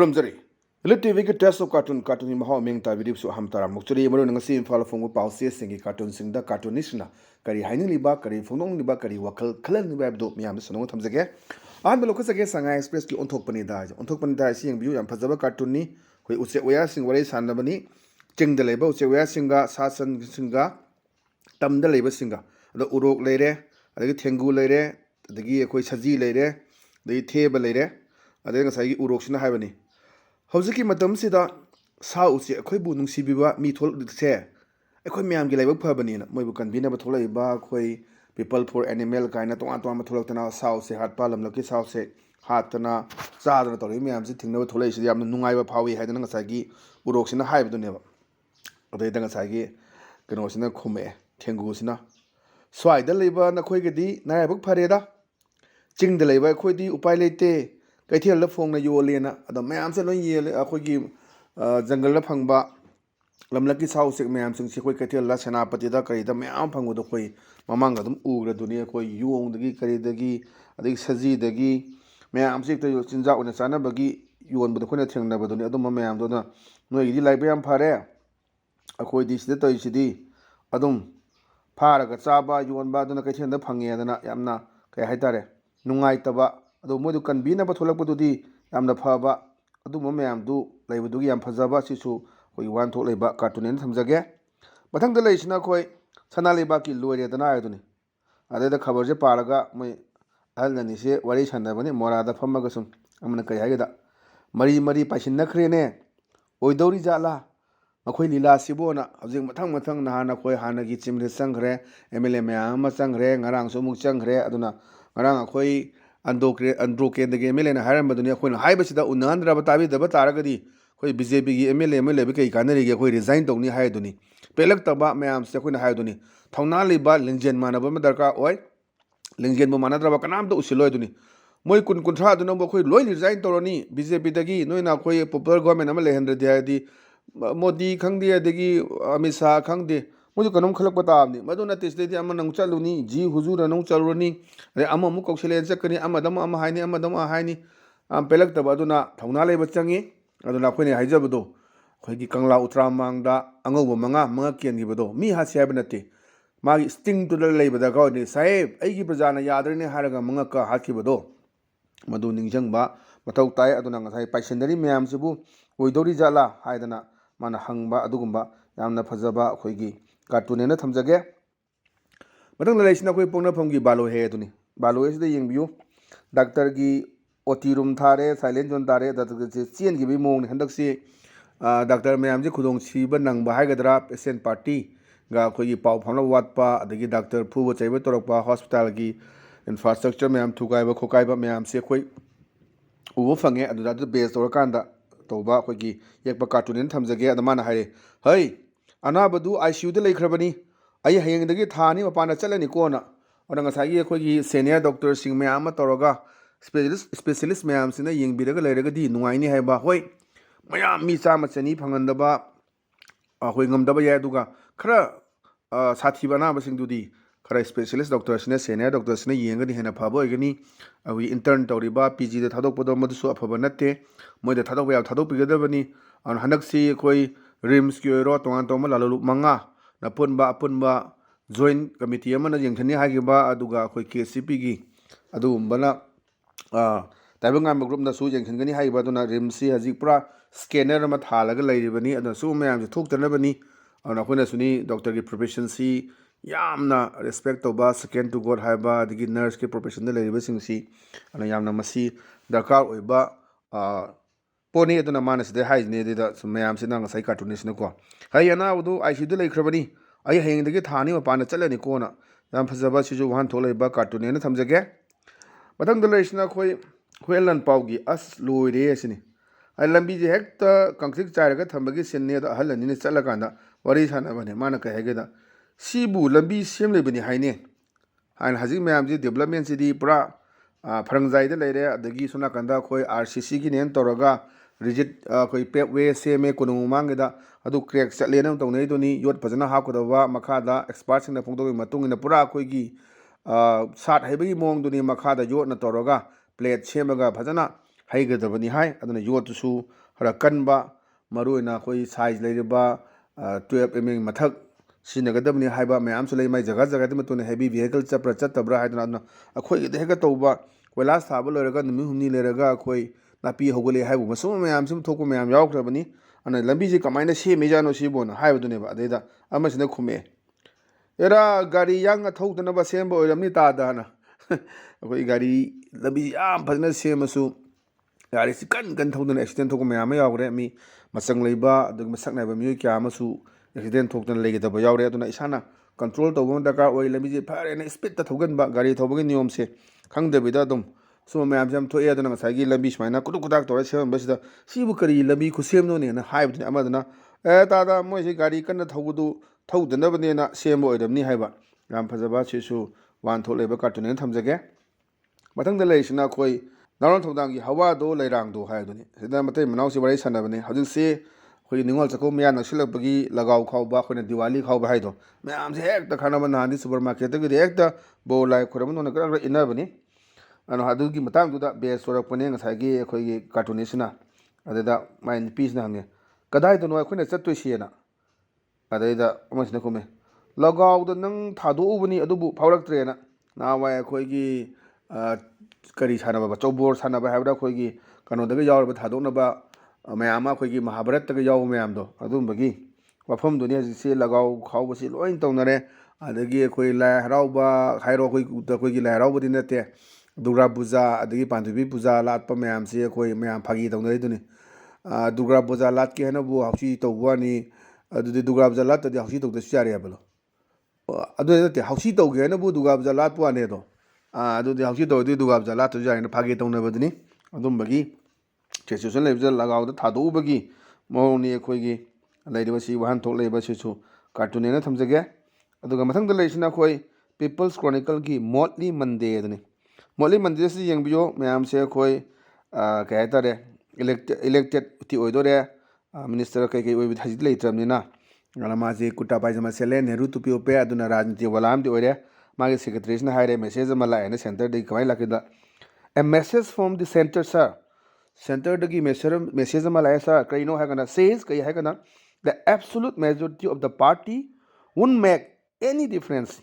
खुरमजरी ELITETV के test of cartoon महा मेंगता video सु हम तारा मुक्चरी मरो नंगसी इम्फाल फोंगो पाउसे सिंगी कार्टून सिंगदा कार्टूनिस्टना करी हाइनिलिबा करी फोंगोंलिबा करी वखल खलनिबा दो मियाम सनो थमजगे आन बलोक सगे संगा एक्सप्रेस की ओंथोकपनी दा सिंग व्यू याम फजबा कार्टून नि होय उसे ओया सिंग वरे सानबनी चिंगदा लेबा उसे ओया सिंगा सासन सिंगा तमदा लेबा सिंगा अदो उरोक लेरे अदगी थेंगु लेरे अदगी अखोय सजी लेरे अदगी थेबा लेरे अदगी ngसाई उरोकसिना हायबनी हौजिकी मतमसिदा सा उसे अखोयबु नुंसिबिबा मी थोलसे अखोय म्याम गी लाइबक फबनीना मोयबु कन्वीनर थोलैबा अखोय पीपल फॉर एनिमल काइना तोंगा थोलक्तना सा उसे हातपा लमलकी सा उसे हातना चादना तोरि म्याम से थिंगनबा थोलैसि यामना नुंगाइबा फावी हायदना ngसागी उरोकसिना हायबदुनेबा अदैदा ngसागी कनोसिना खुमे थेंगुसिना स्वाइदा लेबा नखोयगदी नायबक फरेदा चिंगदा लेबा अखोयदी उपाय लेते कैथेल फोंगना योलेना अदो मैम से लोई ये अखोगी जंगल फंगबा लमलकी साउसे मैम सिंग से कोई कैथेल सेनापति दा करीदा मैम फंगो दो कोई ममांग अदम उग्र दुनिया कोई योंगदगी करीदगी अदगी सजीदगी मैम से तो चिंजा उन चानबगी योनबदो कोने थेंगनबदोनी अदम मैम दोना नोयगी लाइबे याम फारे अखोई दिसदे तोइसिदी अदम फारगा चाबा योनबा दोना कैथेल दा फंगेदना यामना कय हाइतारे नुंगाइतबा अदो मोदु कन्वीनर थोलकपदुदी यामना फबा अदुम मैमदु लैबदुगी याम फजबा सिसु कोई वान थोक लैबा कार्टून ने थमजगे मथंगदा लैसिना कोई सना लेबा की लोरेदना आयदुनी अदेदा खबर जे पारगा मै अहलननी से वरी सन्दबनी मोरादा फमगा सुम अमना कय हायगदा मरी मरी पासिनखरेने ओइदौरी जाला मखोय लीला सिबोना हजिक मथंग मथंग नहाना कोई हानगी चिमरे संगरे एमएलए मैम संगरे ngarang सु मुक संगरे अदुना ngarang अखोय अंड्रोकेंदगे एमएलए ना हायरमदुनी अखोयना हायबसिदा उनहंद्रबा ताबिदबा तारगदी कोई बीजेपी की एमएलए में लेबे कई कानरीगे कोई रिजाइन तौनी हायदुनी पेलक्तबा मैम से अखोयना हायदुनी थौना लेबा लिंजेन मानबा में दरकार ओय लिंजेन बो मानद्रबा कनाम तो उसिलोयदुनी मोय कुन कुंथ्रा दुना अखोय लोय रिजाइन तौरनी बीजेपी दगी नोयना अखोय पॉपुलर गवर्नमेंट अमा लेहंद्रदि हायदि मोदी खंगदे अदगी अमित शाह खंगदे मुझे कनम खलक ताबनी मदु नतिसदि अमा नंग चलुनी जी हुजूर नंग चलुनी अरे अमा मु कौशले चकनी अमदम अमा हायनी अमदम हायनी पेलक्तबा अदुना थौना लेबा चंगी अदुना अखोयने हायजबदो अखोयगी कंगला उत्तरामांगदा अंगौबा मंगा केनगिबदो मी हासि हायब नते मागी स्टिंग टू लेबदा गावनी साहेब एगी प्रजाना यादरने हारगा मंगा का हाकिबदो मदु निंगजंगबा मथौ ताय अदुना ngasai पाइसेंदरी मैम सिबु ओइदोरी जाला हायदना माना हंगबा अदुगुंबा यामना फजबा अखोयगी कार्टून ने थमजगे मथंग लेसिना कोई पोंगनाफमगी बालो हे दुनी बालो एसिदा यंगबियु डॉक्टर की ओटी रूम थारे साइलेंट जोन तारे डॉक्टर चेन की भी मोंग हंदक से डॉक्टर मैम से खुदों सीब नंग हायगद्रा पेशेंट पार्टी गा कोई पाव फामला वाटपा अदगी डॉक्टर फुब चैब तौरपा हॉस्पिटल की इंफ्रास्ट्रक्चर मैम थुगाइब खोकाइब मैम से कोई उब फंगे अदुदा बेस तौरकांदा तौबा अखोयगी येकपा कार्टून ने थमजगे अदमाना हायरे हई अनाबदु आईसीयू दे लेखरबनी आई हयंगदगी थानी मपाना चलनी कोना और ngसाई अखोयगी सीनियर डॉक्टर सिंग मैम तौरगा स्पेशलिस्ट मैम से यंगबिरगा लेरगदी नुंगाइनी हायबा होय मयाम मी चामा चनी फंगंदबा अखोय ngमदबा याय दुगा खरा साथीबा नाबसिंगदुदी खरा स्पेशलिस्ट डॉक्टर से सीनियर डॉक्टर से यंगनी हेना फबा होयगनी अवी इंटर्न तौरिबा पीजी दे थादोकपदो मदुसु अफबा नते मोयदा थादोकबा या थादोकपिगदबनी और हनकसी कोई रिम्स की ओरो तोंगान तोमा लालु मंगा अपुनबा जॉइंट कमिटी अमना यंगथनी हागिबा अदुगा कोई केसीपी की अदुबना ताइबंगाम ग्रुप ना सु यंगथनगनी हागिबा दुना रिम्सी हजि पुरा स्कैनर अमा थालगा लैरिबनी अदु सु मैम थोक्तनबनी और अखोना सुनी डॉक्टर की प्रोफेशनसी यामना रेस्पेक्ट तौबा सेकेंड टू गॉड हाइबा अदगी नर्स के प्रोफेशन दे लैरिबसिंगसी अना यामना मसी दरकार ओइबा पोनी अदुना मानसदे हाइजने देदा मैम से नंग साइ कार्टूनिस्ट को हाय अना उदु आईसी दे लैखरबनी आई हयंगदगी थानी मपाना चलनी कोना याम फजबा सिजु वान थोलैबा कार्टून ने थमजगे मथंग दलेसना खोय खोयलन पाउगी अस लोइरे सिनी आई लंबी जे हेक्ता कंक्रिक चारगा थंबगी सिन्ने द हलनी ने चलकांदा वरी सानबने माना कहेगेदा सिबु लंबी सेम लेबनी हाइने हाइन हजिक मैम जी डेवलपमेंट सिदी पुरा फरंगजाइदा लेरे अदगी सुना कंदा खोय आरसीसी की नेन तौरगा रिजिट कोई पेपवे सेमे कुनु मांगदा अदु क्रैक चलेना तौनैदोनी योट फजना हाकुदवा मखादा एक्सपर्ट सिंगना फोंदोगी मतुंगिना पुरा कोईगी सात हाइबगी मोंगदुनी मखादा योटना तौरगा प्लेट सेमगा फजना ꯍꯩꯒꯗꯕꯅꯤ ꯍꯥꯏ ꯑꯗꯨꯅ ꯌꯣꯠꯇꯨꯁꯨ ꯈꯔ ꯀꯟꯕ ꯃꯔꯨꯑꯣꯏꯅ ꯑꯩꯈꯣꯏ ꯁꯥꯏꯖ ꯂꯩꯔꯤꯕ 12 mm ꯃꯊꯛ ꯁꯤꯖꯤꯟꯅꯒꯗꯕꯅꯤ ꯍꯥꯏꯕ ꯃꯌꯥꯝꯁꯨ ꯂꯩ ꯃꯥꯏ ꯖꯒꯥꯒꯤ ꯃꯇꯨꯡ ꯍꯦꯚꯤ ꯚꯦꯍꯤꯀꯜ ꯆꯠꯄ꯭ꯔꯥ ꯆꯠꯇꯕ꯭ꯔꯥ ꯍꯥꯏꯗꯅ ꯑꯗꯨꯅ ꯑꯩꯈꯣꯏꯒꯤꯗ ꯍꯦꯛꯇ ꯇꯧꯕ ꯀꯣꯏꯂꯥꯁ ꯊꯥꯕ ꯂꯣꯏꯔꯒ ꯅꯨꯃꯤꯠ ꯍꯨꯝꯅꯤ ꯂꯩꯔꯒ ꯑꯩꯈꯣꯏ ꯅꯥꯄꯤ ꯍꯧꯒꯠꯂꯦ ꯍꯥꯏꯕ ꯃꯁꯨꯝꯕ ꯃꯌꯥꯝꯁꯤꯃ ꯊꯣꯛꯄ ꯃꯌꯥꯝ ꯌꯥꯎꯈ꯭ꯔꯕꯅꯤ ꯑꯗꯨꯅ ꯂꯝꯕꯤꯁꯦ ꯀꯃꯥꯏꯅ ꯁꯦꯝꯃꯤꯖꯥꯠꯅꯣ ꯁꯤꯕꯨꯅ ꯍꯥꯏꯕꯗꯨꯅꯦꯕ ꯑꯗꯩꯗ ꯑꯃꯁꯤꯅ ꯈꯨꯝꯃꯛꯑꯦ ꯑꯦꯔꯥ ꯒꯥꯔꯤ ꯌꯥꯡꯅ ꯊꯧꯗꯅꯕ ꯁꯦꯝꯕ ꯑꯣꯏꯔꯝꯅꯤ ꯇꯥꯗꯅ ꯑꯩꯈꯣꯏ ꯒꯥꯔꯤ ꯂꯝꯕꯤ ꯌꯥꯝ ꯐꯖꯅ ꯁꯦꯝꯃꯁꯨ ꯒꯥꯔꯤꯁꯤ ꯀꯟ ꯊꯧꯗꯅ ꯑꯦꯛꯁꯤꯗꯦꯟ ꯊꯣꯛꯄ ꯃꯌꯥꯝ ꯑꯃ ꯌꯥꯎꯈ꯭ꯔꯦ ꯃꯤ ꯃꯆꯪ ꯂꯩꯕ ꯑꯗꯨꯒ ꯃꯁꯛ ꯅꯥꯏꯕ ꯃꯤꯑꯣꯏ ꯀꯌꯥ ꯑꯃꯁꯨ ꯑꯦꯛꯁꯤꯗꯦꯟ ꯊꯣꯛꯇꯅ ꯂꯩꯒꯗꯕ ꯌꯥꯎꯔꯦ ꯑꯗꯨꯅ ꯏꯁꯥꯅ ꯀꯟꯇ꯭ꯔꯣꯜ ꯇꯧꯕ ꯑꯃ ꯗꯔꯀꯥꯔ ꯑꯣꯏ ꯂꯝꯕꯤꯁꯦ ꯐꯔꯦꯅ ꯁ꯭ꯄꯤꯗꯇ ꯊꯧꯒꯟꯕ ꯒꯥꯔꯤ ꯊꯧꯕꯒꯤ ꯅꯤꯌꯣꯝꯁꯦ ꯈꯪꯗꯕꯤꯗ ꯑꯗꯨꯝ ꯁꯨꯝꯕ ꯃꯌꯥꯝꯁꯦ ꯌꯥꯝ ꯊꯣꯛꯑꯦ ꯑꯗꯨꯅ ꯉꯁꯥꯏꯒꯤ ꯂꯝꯕꯤ ꯁꯨꯃꯥꯏꯅ ꯈꯨꯗꯛ ꯇꯧꯔꯒ ꯁꯦꯝꯃꯝꯕꯁꯤꯗ ꯁꯤꯕꯨ ꯀꯔꯤ ꯂꯝꯕꯤ ꯈꯨꯠꯁꯦꯝꯅꯣꯅꯦꯅ ꯍꯥꯏꯕꯗꯨꯅꯤ ꯑꯃꯗꯨꯅ ꯇꯥꯗ ꯃꯣꯏꯁꯤ ꯒꯥꯔꯤ ꯀꯟꯅ ꯊꯧꯕꯗꯨ ꯊꯧꯗꯅꯕꯅꯦꯅ ꯁꯦꯝꯕ ꯑꯣꯏꯔꯝꯅꯤ ꯍꯥꯏꯕ ꯌꯥꯝ ꯐꯖꯕ ꯁꯤꯁꯨ ꯋꯥꯟꯊꯣꯛ ꯂꯩꯕ ꯀꯥꯔꯇꯨꯟꯅꯦꯅ ꯊꯝꯖꯒꯦ ꯃꯊꯪꯗ ꯂꯩꯔꯤꯁꯤꯅ ꯑꯩꯈꯣꯏ ꯅꯥꯎꯔꯣꯟ ꯊꯧꯗꯥꯡꯒꯤ ꯍꯋꯥꯗꯣ ꯂꯩꯔꯥꯡꯗꯣ ꯍꯥꯏꯕꯗꯨꯅꯤ ꯁꯤꯗ ꯃꯇꯩ ꯃꯅꯥꯎꯁꯤ ꯋꯥꯔꯤ ꯁꯥꯟꯅꯕꯅꯤ ꯍꯧꯖꯤꯛꯁꯤ ꯑꯩꯈꯣꯏꯒꯤ ꯅꯤꯡꯉꯣꯜ ꯆꯥꯛꯀꯧꯕ ꯃꯌꯥ ꯅꯛꯁꯤꯜꯂꯛꯄꯒꯤ ꯂꯒꯥꯎ ꯈꯥꯎꯕ ꯑꯩꯈꯣꯏꯅ ꯗꯤꯋꯥꯂꯤ ꯈꯥꯎꯕ ꯍꯥꯏꯗꯣ ꯃꯌꯥꯝꯁꯦ ꯍꯦꯛꯇ ꯈꯟꯅꯕ ꯅꯍꯥꯟꯗꯤ ꯁꯨꯄꯔ ꯃꯥꯔꯀꯦꯠꯇꯒꯤꯗꯤ ꯍꯦꯛꯇ ꯕꯣꯔ ꯂꯥꯏ ꯈꯣꯏꯔꯝꯕꯗꯧꯅ ꯈꯔ ꯏꯟꯅꯕꯅꯤ ꯑꯗꯨꯒꯤ ꯃꯇꯥꯡꯗꯨꯗ ꯕꯦꯁ ꯑꯣꯏꯔꯛꯄꯅꯦ ꯉꯁꯥꯏꯒꯤ ꯑꯩꯈꯣꯏꯒꯤ ꯀꯥꯔꯇꯨꯅꯤꯁꯁꯤꯅ ꯑꯗꯨꯗ ꯃꯥꯏ ꯅꯨꯄꯤꯁꯤꯅ ꯍꯪꯉꯦ ꯀꯗꯥꯏꯗꯅꯣ ꯑꯩꯈꯣꯏꯅ ꯆꯠꯇꯣꯏꯁꯦꯅ ꯑꯗꯩꯗ ꯑꯃꯁꯤꯅ ꯈꯨꯝꯃꯦ ꯂꯒꯥꯎꯗ ꯅꯪ ꯊꯥꯗꯣꯛꯎꯕꯅꯤ ꯑꯗꯨꯕꯨ ꯐꯥꯎꯔꯛꯇ꯭ꯔꯦꯅ ꯅꯍꯥꯟꯋꯥꯏ ꯑꯩꯈꯣꯏꯒꯤ ꯀꯔꯤ ꯁꯥꯟꯅꯕ ꯆꯧꯕꯣꯔ ꯁꯥꯟꯅꯕ ꯍꯥꯏꯕ꯭ꯔꯥ ꯑꯩꯈꯣꯏꯒꯤ ꯀꯩꯅꯣꯗꯒ ꯌꯥꯎꯔꯕ ꯊꯥꯗꯣꯛꯅꯕ ꯃꯌꯥꯝ ꯑꯃ ꯑꯩꯈꯣꯏꯒꯤ ꯃꯍꯥꯚꯥꯔꯠꯇꯒ ꯌꯥꯎꯕ ꯃꯌꯥꯝꯗꯣ ꯑꯗꯨꯝꯕꯒꯤ ꯋꯥꯐꯝꯗꯨꯅꯤ ꯍꯧꯖꯤꯛꯁꯤ ꯂꯒꯥꯎ ꯈꯥꯎꯕꯁꯤ ꯂꯣꯏ ꯇꯧꯅꯔꯦ ꯑꯗꯒꯤ ꯑꯩꯈꯣꯏ ꯂꯥꯏ ꯍꯔꯥꯎꯕ ꯍꯥꯏꯔꯣ ꯑꯩꯈꯣꯏꯒꯤ ꯂꯥꯏ ꯍꯔꯥꯎꯕꯗꯤ ꯅꯠꯇꯦ ꯗꯨꯔꯒꯥ ꯄꯨꯖꯥ ꯑꯗꯒꯤ ꯄꯥꯟꯊꯣꯏꯕꯤ ꯄꯨꯖꯥ ꯂꯥꯠꯄ ꯃꯌꯥꯝꯁꯤ ꯑꯩꯈꯣꯏ ꯃꯌꯥꯝ ꯐꯥꯒꯤ ꯇꯧꯅꯔꯤꯗꯨꯅꯤ ꯗꯨꯔꯒꯥ ꯄꯨꯖꯥ ꯂꯥꯠꯀꯦ ꯍꯥꯏꯅꯕꯨ ꯍꯧꯁꯤ ꯇꯧꯕ ꯋꯥꯅꯤ ꯑꯗꯨꯗꯤ ꯗꯨꯔꯒꯥ ꯄꯨꯖꯥ ꯂꯥꯠꯇꯗꯤ ꯍꯧꯁꯤ ꯇꯧꯗꯁꯨ ꯌꯥꯔꯦ ꯍꯥꯏꯕꯗꯣ ꯑꯗꯨ ꯅꯠꯇꯦ ꯍꯧꯁꯤ ꯇꯧꯒꯦ ꯍꯥꯏꯅꯕꯨ ꯗꯨꯔꯒꯥ ꯄꯨꯖꯥ ꯂꯥꯠꯄ ꯋꯥꯅꯤ ꯑꯗꯣ ꯑꯗꯨꯗꯤ ꯍꯧꯁꯤ ꯇꯧꯔꯗꯤ ꯗꯨꯔꯒꯥ ꯄꯨꯖꯥ ꯂꯥꯠꯇꯁꯨ ꯌꯥꯔꯦꯅ ꯐꯥꯒꯤ ꯇꯧꯅꯕꯗꯨꯅꯤ ꯑꯗꯨꯝꯕꯒꯤ ꯁꯤꯆꯨꯋꯦꯁꯟ ꯂꯩꯕꯁꯤꯗ ꯂꯒꯥꯎꯗ ꯊꯥꯗꯣꯛꯎꯕꯒꯤ ꯃꯑꯣꯡꯅꯤ ꯑꯩꯈꯣꯏꯒꯤ ꯂꯩꯔꯤꯕꯁꯤ ꯋꯥꯍꯟꯊꯣꯛ ꯂꯩꯕꯁꯤꯁꯨ ꯀꯥꯔꯇꯨꯟꯅꯦꯅ ꯊꯝꯖꯒꯦ ꯑꯗꯨꯒ ꯃꯊꯪꯗ ꯂꯩꯔꯤꯁꯤꯅ ꯑꯩꯈꯣꯏ ꯄꯤꯄꯜꯁ ꯀ꯭ꯔꯣꯅꯤꯀꯜꯒꯤ ꯃꯣꯠꯂꯤ ꯃꯟꯗꯦ ꯑꯗꯨꯅꯤ ꯃꯣꯠꯂꯤ ꯃꯟꯗꯦꯁꯤ ꯌꯦꯡꯕꯤꯌꯣ ꯃꯌꯥꯝꯁꯦ ꯑꯩꯈꯣꯏ ꯀꯩ ꯍꯥꯏꯇꯥꯔꯦ ꯏꯂꯦꯛꯇꯦꯠꯇꯤ ꯑꯣꯏꯗꯣꯔꯦ ꯃꯤꯅꯤꯁꯇꯔ ꯀꯩꯀꯩ ꯑꯣꯏꯕꯗꯤ ꯍꯧꯖꯤꯛꯇꯤ ꯂꯩꯇ꯭ꯔꯕꯅꯤꯅ ꯑꯗꯨꯅ ꯃꯥꯁꯤ ꯀꯨꯔꯇꯥ ꯄꯥꯏꯖꯃ ꯁꯦꯠꯂꯦ ꯅꯦꯍꯔꯨ ꯇꯨꯄꯤ ꯎꯞꯄꯦ ꯑꯗꯨꯅ ꯔꯥꯖꯅꯤꯇꯤ ꯋꯥꯂꯥ ꯑꯃꯗꯤ ꯑꯣꯏꯔꯦ ꯃꯥꯒꯤ ꯁꯦꯀ꯭ꯔꯦꯇꯔꯤꯁꯤꯅ ꯍꯥꯏꯔꯦ ꯃꯦꯁꯦꯖ ꯑꯃ ꯂꯥꯛꯑꯦꯅ ꯁꯦꯟꯇꯔꯗꯒꯤ ꯀꯃꯥꯏꯅ ꯂꯥꯛꯀꯦꯗ a message from the center sir ꯁꯦꯟꯇꯔꯗꯒꯤ ꯃꯦꯁꯦꯖ ꯑꯃ ꯂꯥꯛꯑꯦ ꯁꯥꯔ ꯀꯔꯤꯅꯣ ꯍꯥꯏꯔꯒꯅ ꯁꯦꯖ ꯀꯩ ꯍꯥꯏꯔꯒꯅ the absolute majority of the party won't make any difference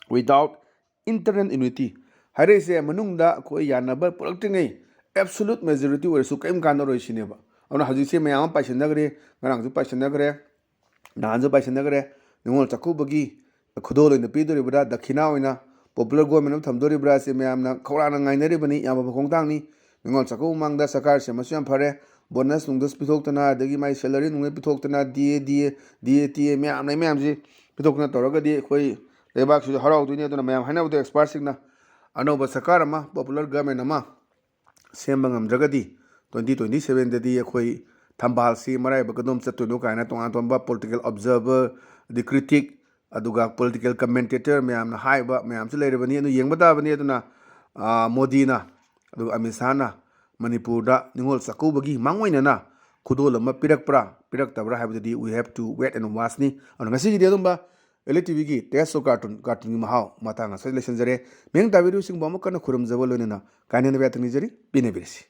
without internal unity ꯍꯥꯏꯔꯛꯏꯁꯦ ꯃꯅꯨꯡꯗ ꯑꯩꯈꯣꯏ ꯌꯥꯅꯕ ꯄꯨꯔꯛꯇ꯭ꯔꯤꯉꯩ ꯑꯦꯕꯁꯣꯂꯨꯠ ꯃꯦꯖꯣꯔꯤꯇꯤ ꯑꯣꯏꯔꯁꯨ ꯀꯔꯤꯝ ꯀꯥꯟꯅꯔꯣꯏ ꯁꯤꯅꯦꯕ ꯑꯗꯨꯅ ꯍꯧꯖꯤꯛꯁꯦ ꯃꯌꯥꯝ ꯑꯃ ꯄꯥꯏꯁꯤꯟꯅꯈ꯭ꯔꯦ ꯉꯔꯥꯡꯁꯨ ꯄꯥꯏꯁꯤꯟꯅꯈ꯭ꯔꯦ ꯅꯍꯥꯟꯁꯨ ꯄꯥꯏꯁꯤꯟꯅꯈ꯭ꯔꯦ ꯅꯤꯡꯉꯣꯜ ꯆꯥꯛꯀꯧꯕꯒꯤ ꯈꯨꯗꯣꯜ ꯑꯣꯏꯅ ꯄꯤꯗꯣꯔꯤꯕ꯭ꯔꯥ ꯗꯈꯤꯅꯥ ꯑꯣꯏꯅ ꯄꯣꯄꯨꯂꯔ ꯒꯣꯔꯃꯦꯟ ꯑꯃ ꯊꯝꯗꯣꯔꯤꯕ꯭ꯔꯥ ꯑꯁꯤ ꯃꯌꯥꯝꯅ ꯈꯧꯔꯥꯡꯅ ꯉꯥꯏꯅꯔꯤꯕꯅꯤ ꯌꯥꯝ ꯐꯕ ꯈꯣꯡꯊꯥꯡꯅꯤ ꯅꯤꯡꯉꯣꯜ ꯆꯥꯛꯀꯧꯕ ꯃꯃꯥꯡꯗ ꯁꯔꯀꯥꯔ ꯁꯦꯝꯕꯁꯨ ꯌꯥꯝ ꯐꯔꯦ ꯕꯣꯅꯁ ꯅꯨꯡꯗꯁ ꯄꯤꯊꯣꯛꯇꯅ ꯑꯗꯒꯤ ꯃꯥꯏ salary ꯅꯨꯡꯂꯔꯤ ꯄꯤꯊꯣꯛꯇꯅ D A T A ꯃꯌꯥꯝ ꯂꯩ ꯃꯌꯥꯝꯁꯤ ꯄꯤꯊꯣꯛꯇꯅ ꯇꯧꯔꯒꯗꯤ ꯑꯩꯈꯣꯏ ꯂꯩꯕꯥꯛꯁꯤꯁꯨ ꯍꯔꯥꯎꯗꯣꯏꯅꯤ ꯑꯗꯨꯅ ꯃꯌꯥꯝ ꯍꯥꯏꯅꯕꯗ ꯑꯦꯛꯁꯄꯥꯔꯠꯁꯤꯡꯅ ꯑꯅꯧꯕ ꯁꯔꯀꯥꯔ ꯑꯃ ꯄꯣꯄꯨꯂꯔ ꯒꯚꯔꯟꯃꯦꯟ ꯑꯃ ꯁꯦꯝꯕ ꯉꯝꯗ꯭ꯔꯒꯗꯤ 2027ꯗꯗꯤ ꯑꯩꯈꯣꯏ ꯊꯝꯕꯥꯜꯁꯤ ꯃꯔꯥꯏꯕꯛ ꯀꯗꯣꯝ ꯆꯠꯇꯣꯏꯅꯣ ꯀꯥꯏꯅ ꯇꯣꯉꯥꯟ ꯇꯣꯉꯥꯟꯕ ꯄꯣꯂꯤꯇꯤꯀꯦꯜ ꯑꯣꯕꯖꯔꯚꯔ ꯑꯗꯩ ꯀ꯭ꯔꯤꯇꯤꯛ ꯑꯗꯨꯒ ꯄꯣꯂꯤꯇꯤꯀꯦꯜ ꯀꯃꯦꯟꯇꯦꯇꯔ ꯃꯌꯥꯝꯅ ꯍꯥꯏꯕ ꯃꯌꯥꯝꯁꯨ ꯂꯩꯔꯕꯅꯤ ꯑꯗꯨ ꯌꯦꯡꯕ ꯇꯥꯕꯅꯤ ꯑꯗꯨꯅ ꯃꯣꯗꯤꯅ ꯑꯗꯨꯒ ꯑꯃꯤꯠ ꯁꯥꯍꯅ ꯃꯅꯤꯄꯨꯔꯗ ꯅꯤꯡꯉꯣꯜ ꯆꯥꯛꯀꯧꯕꯒꯤ ꯃꯥꯡꯑꯣꯏꯅꯅ ꯈꯨꯗꯣꯜ ꯑꯃ ꯄꯤꯔꯛꯇꯕ꯭ꯔꯥ ꯍꯥꯏꯕꯗꯨꯗꯤ we have to wait and ꯋꯥꯆꯅꯤ ꯑꯗꯨꯅ ꯉꯁꯤꯒꯤꯗꯤ ꯑꯗꯨꯝꯕ ELITETVꯒꯤ ꯇꯦꯁ ꯑꯣꯐ ꯀꯥꯔꯇꯨꯟꯒꯤ ꯃꯍꯥꯎ ꯃꯇꯥꯡ ꯑꯁꯤꯗ ꯂꯣꯏꯁꯤꯟꯖꯔꯦ ꯃꯤꯠꯌꯦꯡ ꯇꯥꯕꯤꯔꯤꯕꯁꯤꯡꯕꯨ ꯑꯃꯨꯛ ꯀꯟꯅ ꯈꯨꯔꯨꯝꯖꯕ ꯂꯣꯏꯅꯅ ꯀꯥꯏꯅꯅꯕ ꯌꯥꯊꯪ ꯅꯤꯖꯔꯤ ꯄꯤꯅꯕꯤꯔꯁꯤ